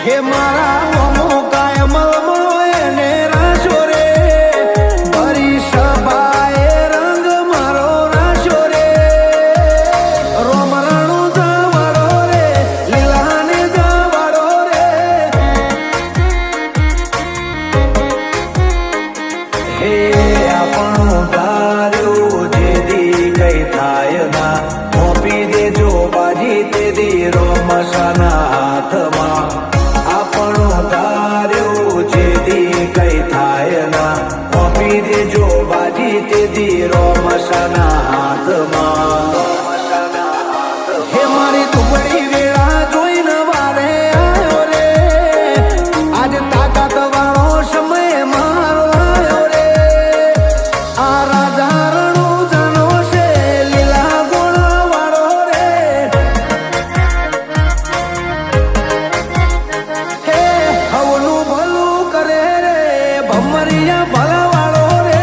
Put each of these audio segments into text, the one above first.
હે મારા ઓમો કાયમ એને રાશો રે ભરી સભાએ રંગ મારો રાશો રે રોમરણું જવાડો રે લીલાને જવાડો રે હે આપણું ધાર્યું જેદી કઈ થાય ના મોપી દેજો બાજી તેદી રોમસાના હાથમાં આપણું ધાર્યું જેદી કઈ થાય ના મોપી દેજો બાજી તેદી રોમસાના હાથમાં હે મારી ટુકડી વેળા જોઈને વારે આવ્યો રે આજે તાકાત વાળો સમય મારો આવ્યો રે આ રાજા રણું જાનો છે લીલા ગુણ વાળો રે હે હવનું ભલું કરે રે ભમરિયા ભલા વાળો રે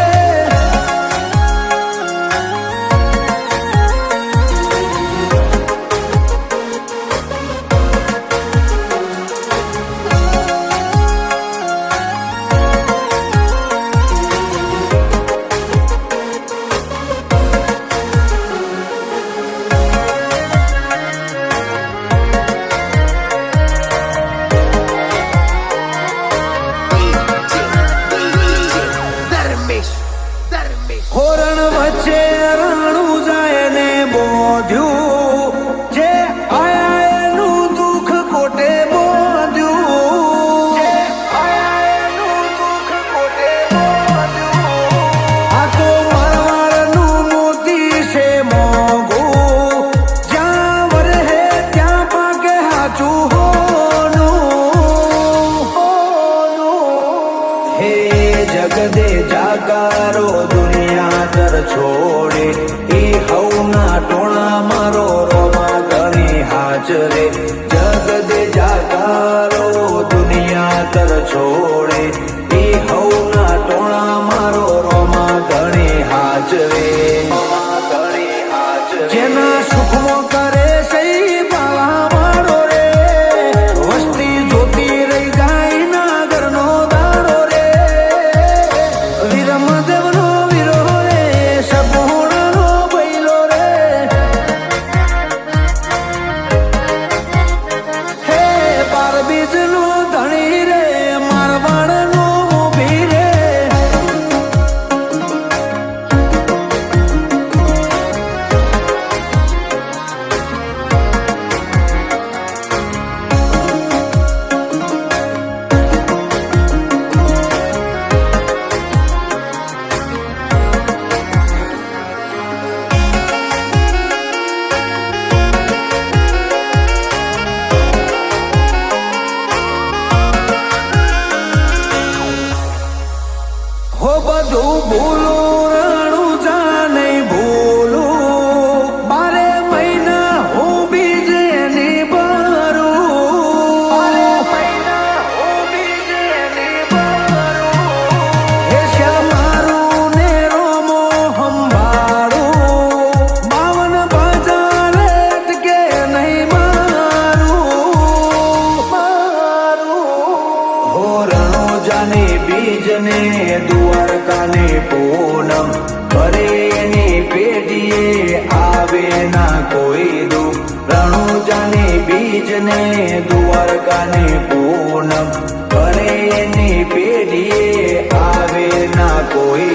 હોરણ વચ્ચે રાણું જાય ને બોધ્યું જે આયા એનું દુઃખ કોટે બોધ્યું આ તો મારવાડનું મોતી છે મોંઘું જ્યાં વરહે ત્યાં પાકે હાચું હોનું હે જગદે જાગારો દુનિયા તર છોડે એ હવના ટોણા મારો રોમા ઘણી હાજરે જગદે જાગારો દુનિયા તર છોડે એ હવના ટોણા મારો રોમા ઘણી હાજરે જેના સુખમાં કરે સહી બાવા વાળો રે વસ્તી જોતી રહી જાય ના ઘરનો દાડો રે વીરમદેવનો વીરો રે સગુણાનો બૈલો રે હે પારબીજનો ધણી રે મારવાડનો મોભી રે હો બધું ભૂલું રાણું જા નહીં ભૂલું 12 મહિના હું બીજ એની ભરું હે શ્યામારું ને રોમો સંભાળું 52 બજાર અટકે નહીં મારું હો રણોજાની બીજને દ્વારકાને પૂનમ કરે એની પેઢીએ આવે ના કોઈ દુઃખ રણુજાની બીજને દ્વારકાને પૂનમ કરે એની પેઢીએ આવે ના કોઈ